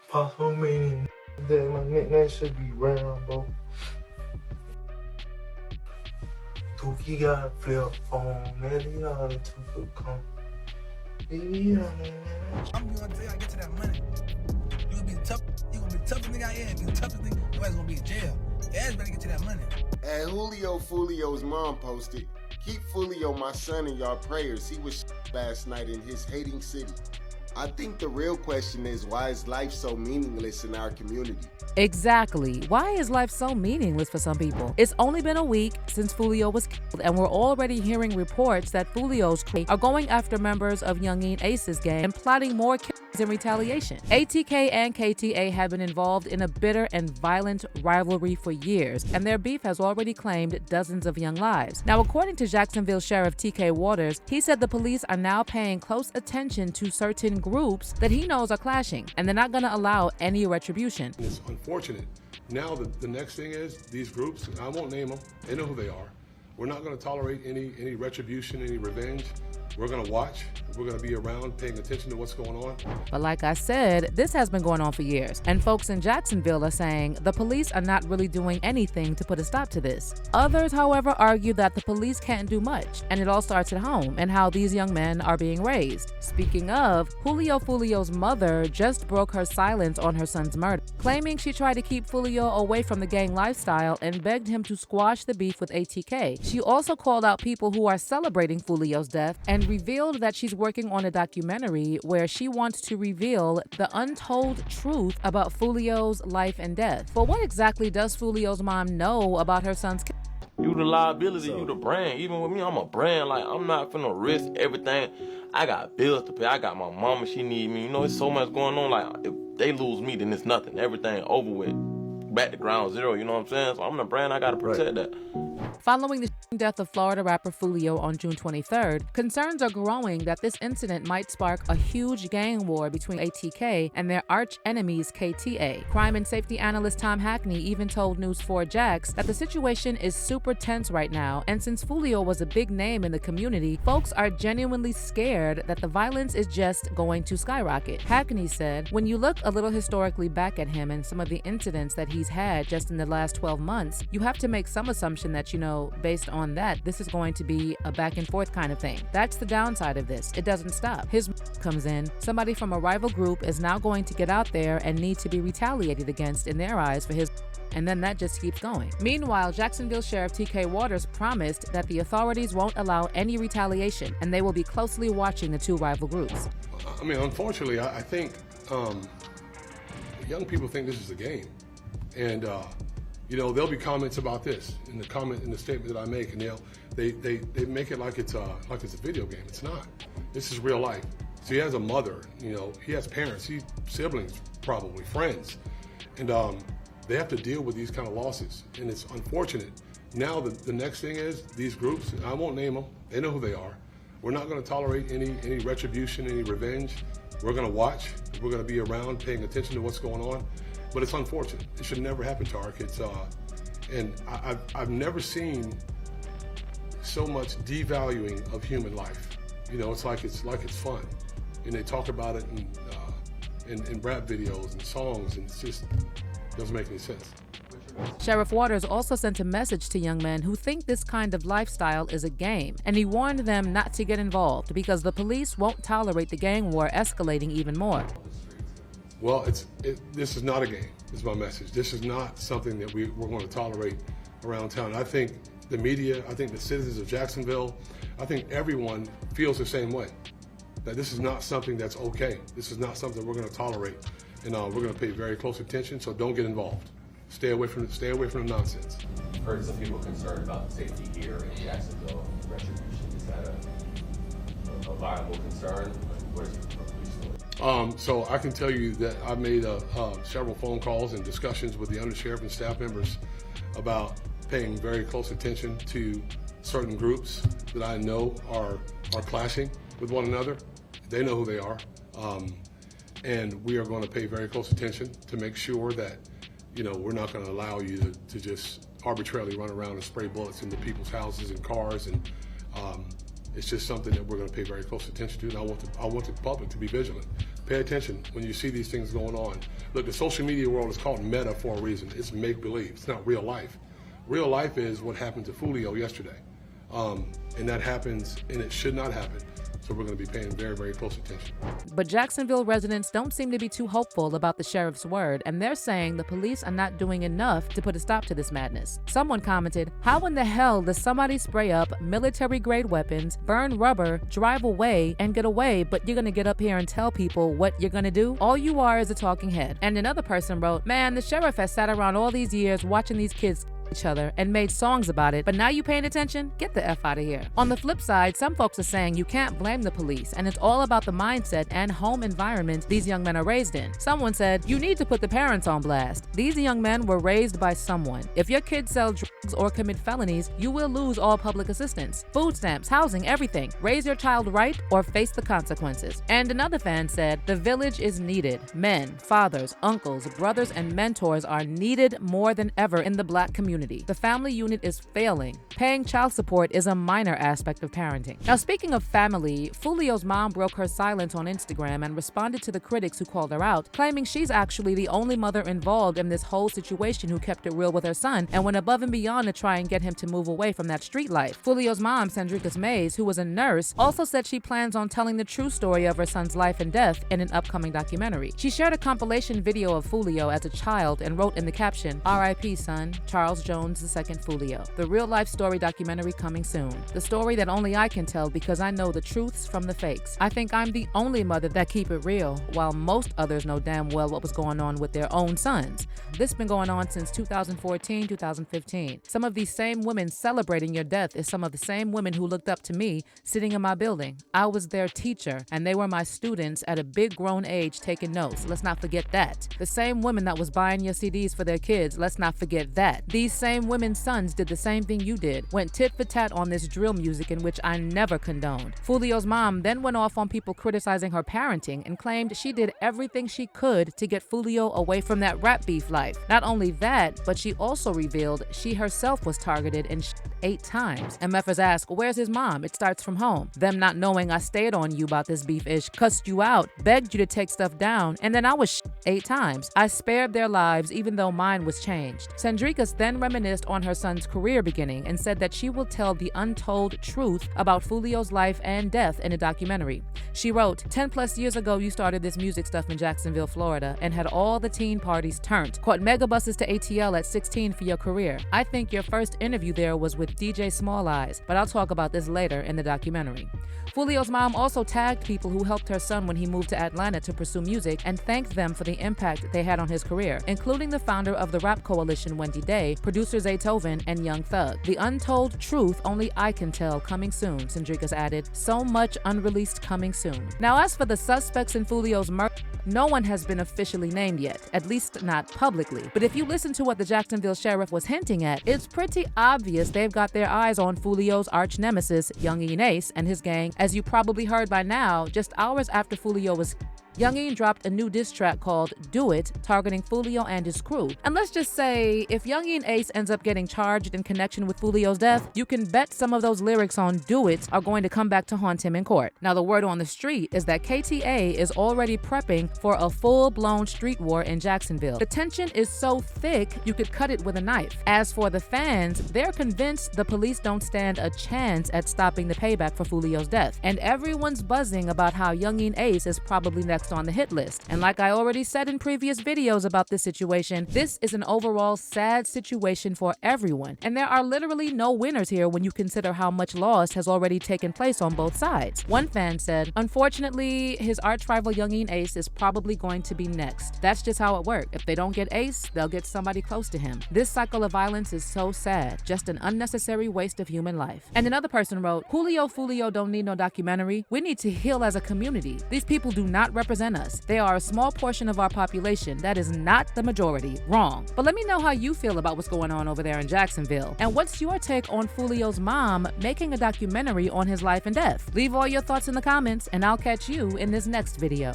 Possible meaning that my nickname should be Rambo. Dookie got a flip phone, man, he ought to come. Baby, I'm gonna tell you, I get to that money. You gonna be tough. You gonna be the toughest nigga I am. The toughest nigga. Your ass gonna be in jail. Your ass better get to that money. And Julio Foolio's mom posted, "Keep Foolio, my son, in your prayers. He was last night in his hating city." I think the real question is, why is life so meaningless in our community? Exactly. Why is life so meaningless for some people? It's only been a week since Foolio was killed, and we're already hearing reports that Foolio's crew are going after members of Yungeen Ace's gang and plotting more killings in retaliation. ATK and KTA have been involved in a bitter and violent rivalry for years, and their beef has already claimed dozens of young lives. Now, according to Jacksonville Sheriff TK Waters, he said the police are now paying close attention to certain groups that he knows are clashing, and they're not going to allow any retribution. It's unfortunate. Now the next thing is these groups, and I won't name them, they know who they are. We're not going to tolerate any retribution, any revenge. We're going to watch. We're going to be around paying attention to what's going on. But like I said, this has been going on for years, and folks in Jacksonville are saying the police are not really doing anything to put a stop to this. Others, however, argue that the police can't do much, and it all starts at home and how these young men are being raised. Speaking of, Julio Foolio's mother just broke her silence on her son's murder, claiming she tried to keep Foolio away from the gang lifestyle and begged him to squash the beef with ATK. She also called out people who are celebrating Foolio's death and revealed that she's working on a documentary where she wants to reveal the untold truth about Foolio's life and death. But what exactly does Foolio's mom know about her son's kill? You the liability, you the brand. Even with me, I'm a brand. Like, I'm not finna risk everything. I got bills to pay. I got my mama, she need me. You know, it's so much going on. Like, if they lose me, then it's nothing. Everything over with. Back to ground zero, you know what I'm saying? So I'm the brand, I gotta protect that. Following the death of Florida rapper Foolio on June 23rd, concerns are growing that this incident might spark a huge gang war between ATK and their arch enemies KTA. Crime and safety analyst Tom Hackney even told News 4 Jax that the situation is super tense right now, and since Foolio was a big name in the community, folks are genuinely scared that the violence is just going to skyrocket. Hackney said, "When you look a little historically back at him and some of the incidents that he's had just in the last 12 months, you have to make some assumption that, based on that, this is going to be a back and forth kind of thing. That's the downside of this. It doesn't stop." His comes in. Somebody from a rival group is now going to get out there and need to be retaliated against in their eyes for his, and then that just keeps going. Meanwhile, Jacksonville Sheriff TK Waters promised that the authorities won't allow any retaliation, and they will be closely watching the two rival groups. I mean, unfortunately, I think young people think this is a game. And there'll be comments about this in the statement that I make, and they make it like it's a video game. It's not. This is real life. So he has a mother, he has parents, siblings, probably friends, and they have to deal with these kind of losses, and it's unfortunate. Now the next thing is these groups, and I won't name them. They know who they are. We're not going to tolerate any retribution, any revenge. We're going to watch. We're going to be around, paying attention to what's going on. But it's unfortunate. It should never happen to our kids. And I've never seen so much devaluing of human life. It's like it's fun, and they talk about it in rap videos and songs, and it just doesn't make any sense. Sheriff Waters also sent a message to young men who think this kind of lifestyle is a game, and he warned them not to get involved because the police won't tolerate the gang war escalating even more. Well, this is not a game, is my message. This is not something that we're going to tolerate around town. I think the media, I think the citizens of Jacksonville, I think everyone feels the same way, that this is not something that's okay. This is not something we're going to tolerate, and we're going to pay very close attention, so don't get involved. Stay away from the nonsense. I've heard some people concerned about safety here in Jacksonville. Retribution, is that a viable concern? What is your police doing? So I can tell you that I've made several phone calls and discussions with the undersheriff and staff members about paying very close attention to certain groups that I know are clashing with one another. They know who they are, and we are going to pay very close attention to make sure that we're not going to allow you to just arbitrarily run around and spray bullets into people's houses and cars and It's just something that we're going to pay very close attention to, and I want the public to be vigilant. Pay attention when you see these things going on. Look, the social media world is called meta for a reason. It's make-believe. It's not real life. Real life is what happened to Foolio yesterday. And that happens, and it should not happen. So we're going to be paying very, very close attention. But Jacksonville residents don't seem to be too hopeful about the sheriff's word, and they're saying the police are not doing enough to put a stop to this madness. Someone commented, "How in the hell does somebody spray up military-grade weapons, burn rubber, drive away, and get away, but you're going to get up here and tell people what you're going to do? All you are is a talking head." And another person wrote, "Man, the sheriff has sat around all these years watching these kids each other and made songs about it, but now you paying attention? Get the F out of here." On the flip side, some folks are saying you can't blame the police, and it's all about the mindset and home environment these young men are raised in. Someone said, "You need to put the parents on blast. These young men were raised by someone. If your kids sell drugs or commit felonies, you will lose all public assistance, food stamps, housing, everything. Raise your child right or face the consequences." And another fan said, "The village is needed. Men, fathers, uncles, brothers, and mentors are needed more than ever in the Black community. The family unit is failing. Paying child support is a minor aspect of parenting." Now, speaking of family, Foolio's mom broke her silence on Instagram and responded to the critics who called her out, claiming she's actually the only mother involved in this whole situation who kept it real with her son and went above and beyond to try and get him to move away from that street life. Foolio's mom, Sandrika Mays, who was a nurse, also said she plans on telling the true story of her son's life and death in an upcoming documentary. She shared a compilation video of Foolio as a child and wrote in the caption, "R.I.P. son, Charles Jones II Foolio. The real-life story documentary coming soon. The story that only I can tell because I know the truths from the fakes. I think I'm the only mother that keep it real, while most others know damn well what was going on with their own sons. This been going on since 2014, 2015. Some of these same women celebrating your death is some of the same women who looked up to me sitting in my building. I was their teacher, and they were my students at a big grown age taking notes. Let's not forget that. The same women that was buying your CDs for their kids, let's not forget that. These same women's sons did the same thing you did, went tit for tat on this drill music in which I never condoned." Foolio's mom then went off on people criticizing her parenting and claimed she did everything she could to get Foolio away from that rap beef life. Not only that, but she also revealed she herself was targeted and 8 times. MFers ask, "Where's his mom? It starts from home. Them not knowing I stayed on you about this beef-ish, cussed you out, begged you to take stuff down, and then I was 8 times. I spared their lives even though mine was changed." Sandrika then reminisced on her son's career beginning and said that she will tell the untold truth about Foolio's life and death in a documentary. She wrote, 10+ years ago you started this music stuff in Jacksonville, Florida, and had all the teen parties turned. Caught megabuses to ATL at 16 for your career. I think your first interview there was with DJ Small Eyes, but I'll talk about this later in the documentary. Foolio's mom also tagged people who helped her son when he moved to Atlanta to pursue music and thanked them for the impact they had on his career, including the founder of the rap coalition, Wendy Day, producer Zaytoven, and Young Thug. The untold truth only I can tell coming soon, Sandrika added. So much unreleased coming soon. Now, as for the suspects in Foolio's murder, no one has been officially named yet, at least not publicly. But if you listen to what the Jacksonville sheriff was hinting at, it's pretty obvious they've got their eyes on Foolio's arch nemesis, Yungeen Ace, and his gang. As you probably heard by now, just hours after Foolio was Yungeen dropped a new diss track called Do It, targeting Foolio and his crew. And let's just say, if Yungeen Ace ends up getting charged in connection with Foolio's death, you can bet some of those lyrics on Do It are going to come back to haunt him in court. Now, the word on the street is that KTA is already prepping for a full-blown street war in Jacksonville. The tension is so thick, you could cut it with a knife. As for the fans, they're convinced the police don't stand a chance at stopping the payback for Foolio's death. And everyone's buzzing about how Yungeen Ace is probably next on the hit list. And like I already said in previous videos about this situation, this is an overall sad situation for everyone. And there are literally no winners here when you consider how much loss has already taken place on both sides. One fan said, "Unfortunately, his arch rival Yungeen Ace is probably going to be next. That's just how it works. If they don't get Ace, they'll get somebody close to him. This cycle of violence is so sad. Just an unnecessary waste of human life." And another person wrote, "Julio Foolio don't need no documentary. We need to heal as a community. These people do not represent us. They are a small portion of our population. That is not the majority. Wrong." But let me know how you feel about what's going on over there in Jacksonville. And what's your take on Foolio's mom making a documentary on his life and death? Leave all your thoughts in the comments, and I'll catch you in this next video.